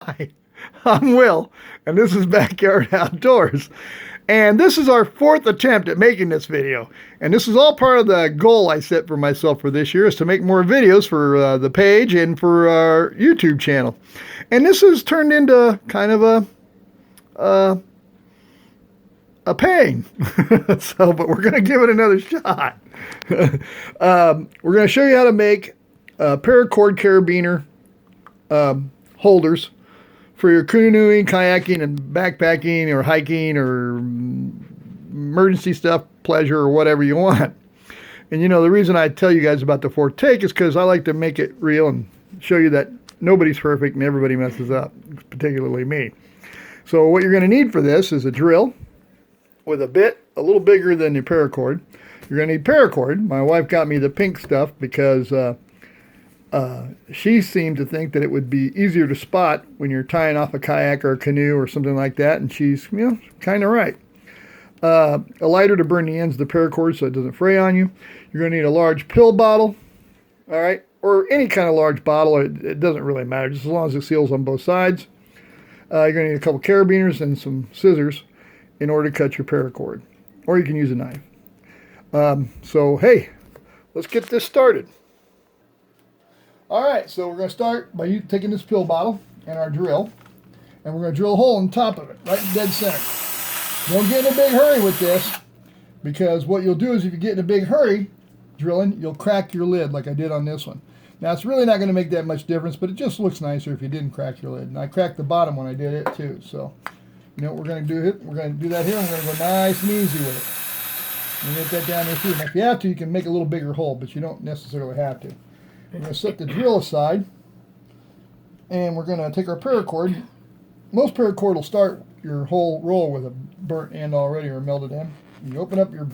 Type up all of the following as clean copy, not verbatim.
Hi, I'm Will, and this is Backyard Outdoors. And this is our fourth attempt at making this video. And this is all part of the goal I set for myself for this year, is to make more videos for the page and for our YouTube channel. And this has turned into kind of a pain. But we're going to give it another shot. We're going to show you how to make paracord carabiner holders for your canoeing, kayaking, and backpacking, or hiking, or emergency stuff, pleasure, or whatever you want. And you know, the reason I tell you guys about the fourth take is because I like to make it real and show you that nobody's perfect and everybody messes up, particularly me. So what you're going to need for this is a drill with a bit a little bigger than the paracord. You're going to need paracord. My wife got me the pink stuff because she seemed to think that it would be easier to spot when you're tying off a kayak or a canoe or something like that, and she's, you know, kind of right. A lighter to burn the ends of the paracord so it doesn't fray on you. You're going to need a large pill bottle, all right, or any kind of large bottle. It doesn't really matter, just as long as it seals on both sides. You're going to need a couple carabiners and some scissors in order to cut your paracord, or you can use a knife. So, hey, let's get this started. All right, so we're going to start by taking this pill bottle and our drill, and we're going to drill a hole in the top of it, right in dead center. Don't get in a big hurry with this, because what you'll do is if you get in a big hurry drilling, you'll crack your lid like I did on this one. Now, it's really not going to make that much difference, but it just looks nicer if you didn't crack your lid. And I cracked the bottom when I did it, too. So, you know what we're going to do? We're going to do that here, and we're going to go nice and easy with it. And get that down there, too. Now, if you have to, you can make a little bigger hole, but you don't necessarily have to. We're going to set the drill aside, and we're going to take our paracord. Most paracord will start your whole roll with a burnt end already or melted end. You open up your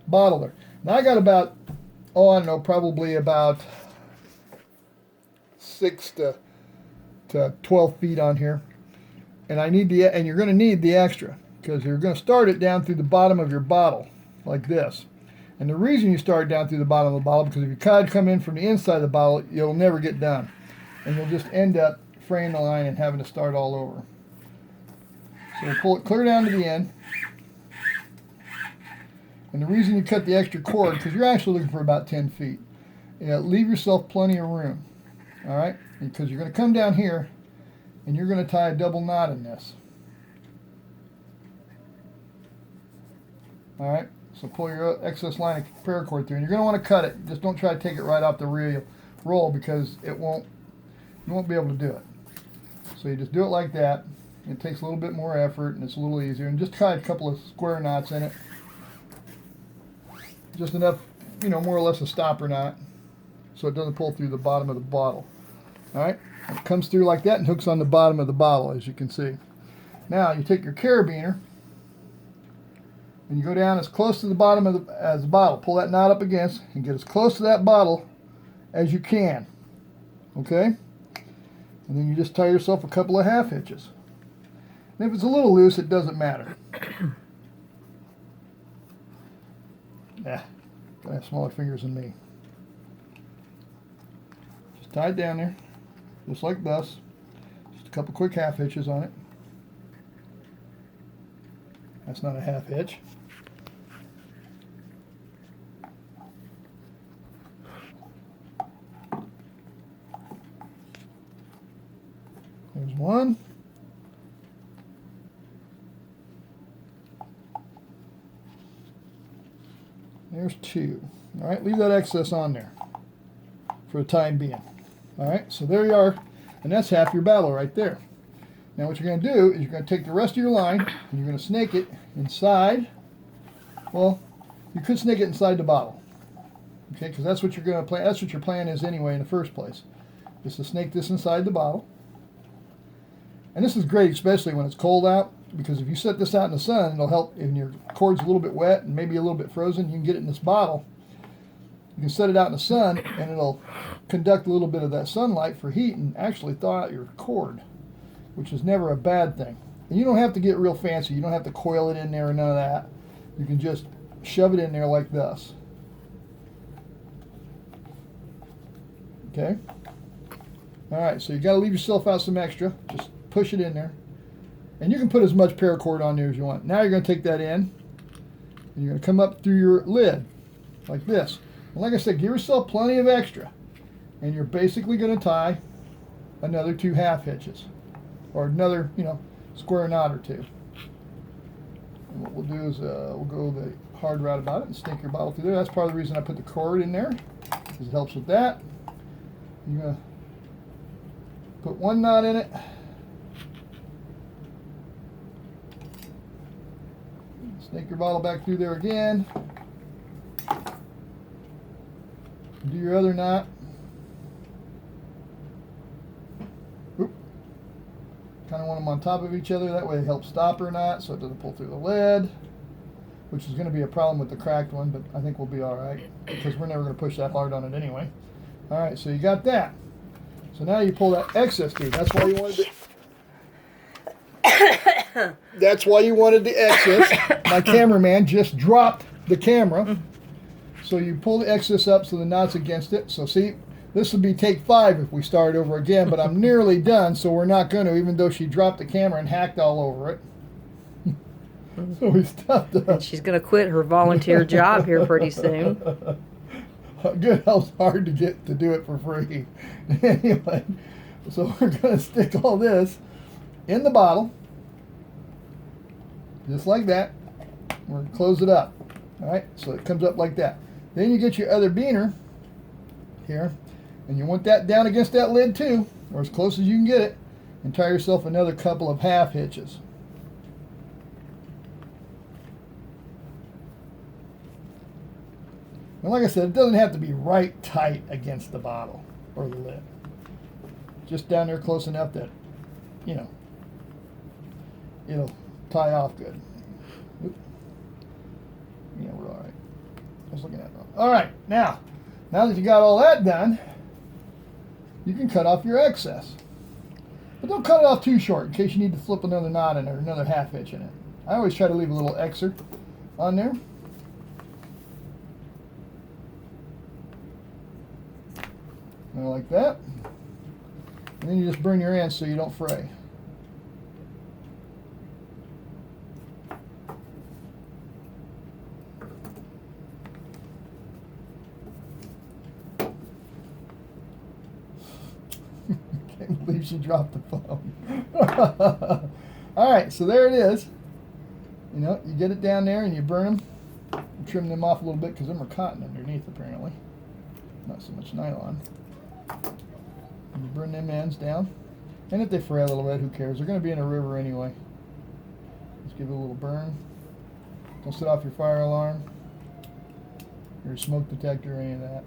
bottle there. Now I got about, I don't know, probably about 6 to 12 feet on here, and and you're going to need the extra because you're going to start it down through the bottom of your bottle like this. And the reason you start down through the bottom of the bottle, because if you come in from the inside of the bottle, you'll never get done. And you'll just end up fraying the line and having to start all over. So we'll pull it clear down to the end. And the reason you cut the extra cord, because you're actually looking for about 10 feet. Leave yourself plenty of room. All right? Because you're going to come down here, and you're going to tie a double knot in this. All right? So pull your excess line of paracord through, and you're going to want to cut it. Just don't try to take it right off the roll because you won't be able to do it. So you just do it like that. It takes a little bit more effort, and it's a little easier. And just tie a couple of square knots in it. Just enough, you know, more or less a stopper knot, so it doesn't pull through the bottom of the bottle. All right? It comes through like that and hooks on the bottom of the bottle, as you can see. Now you take your carabiner, and you go down as close to the bottom of the bottle. Pull that knot up against and get as close to that bottle as you can. Okay? And then you just tie yourself a couple of half hitches. And if it's a little loose, it doesn't matter. Yeah, I have smaller fingers than me. Just tie it down there, just like this. Just a couple quick half hitches on it. That's not a half hitch. There's one. There's two. All right, leave that excess on there for the time being. All right, so there you are, and that's half your bottle right there. Now what you're going to do is you're going to take the rest of your line and you're going to snake it inside. Well, you could snake it inside the bottle, okay? Because that's what you're going to plan. That's what your plan is anyway in the first place, is to snake this inside the bottle. And this is great, especially when it's cold out, because if you set this out in the sun, it'll help. If your cord's a little bit wet and maybe a little bit frozen, you can get it in this bottle. You can set it out in the sun, and it'll conduct a little bit of that sunlight for heat and actually thaw out your cord, which is never a bad thing. And you don't have to get real fancy. You don't have to coil it in there or none of that. You can just shove it in there like this. Okay? All right, so you got to leave yourself out some extra. Just push it in there. And you can put as much paracord on there as you want. Now you're going to take that in, and you're going to come up through your lid, like this. And like I said, give yourself plenty of extra. And you're basically going to tie another 2 half hitches, or another, square knot or 2. And what we'll do is we'll go the hard route about it and stick your bottle through there. That's part of the reason I put the cord in there, because it helps with that. You're going to put 1 knot in it. Snake your bottle back through there again. Do your other knot. Oop. Kind of want them on top of each other. That way it helps stop her knot so it doesn't pull through the lid, which is going to be a problem with the cracked one, but I think we'll be all right because we're never going to push that hard on it anyway. All right, so you got that. So now you pull that excess through. That's why you wanted to. That's why you wanted the excess. My cameraman just dropped the camera. So you pull the excess up so the knot's against it. So see, this would be take 5 if we start over again, but I'm nearly done, so we're not going to, even though she dropped the camera and hacked all over it. So we stopped us. And she's going to quit her volunteer job here pretty soon. Good, how hard to get to do it for free. Anyway, so we're going to stick all this in the bottle, just like that. We're going to close it up. All right, so it comes up like that. Then you get your other beaner here, and you want that down against that lid too, or as close as you can get it, and tie yourself another couple of half hitches. And like I said, it doesn't have to be right tight against the bottle or the lid. Just down there close enough that, it'll tie off good. Oop. Yeah, we're all right. I was looking at it. All right, now that you got all that done, you can cut off your excess. But don't cut it off too short in case you need to flip another knot in it or another half hitch in it. I always try to leave a little extra on there. Like that. And then you just burn your ends so you don't fray. Can't believe she dropped the phone. Alright, so there it is. You get it down there and you burn them. You trim them off a little bit because them are cotton underneath apparently. Not so much nylon. And you burn them ends down. And if they fray a little bit, who cares? They're going to be in a river anyway. Just give it a little burn. Don't set off your fire alarm, your smoke detector, or any of that.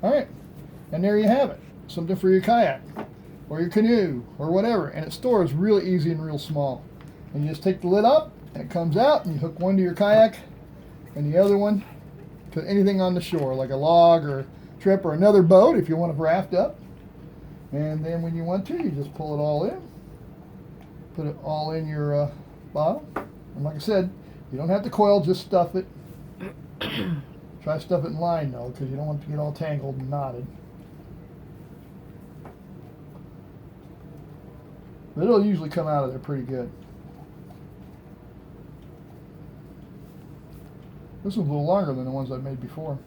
Alright, and there you have it. Something for your kayak, or your canoe, or whatever. And it stores really easy and real small. And you just take the lid up, and it comes out, and you hook one to your kayak, and the other one to anything on the shore, like a log or trip or another boat if you want to raft up. And then when you want to, you just pull it all in. Put it all in your bottle. And like I said, you don't have to coil, just stuff it. Try to stuff it in line though, because you don't want it to get all tangled and knotted. But it'll usually come out of there pretty good. This one's a little longer than the ones I've made before.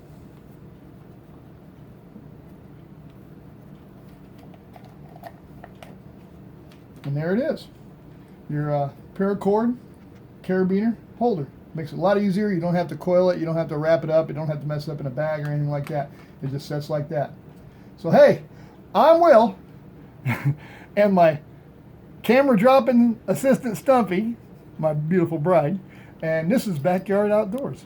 And there it is. Your Paracord carabiner holder. Makes it a lot easier. You don't have to coil it. You don't have to wrap it up. You don't have to mess it up in a bag or anything like that. It just sets like that. So hey, I'm Will. And my camera dropping assistant Stumpy, my beautiful bride. And this is Backyard Outdoors.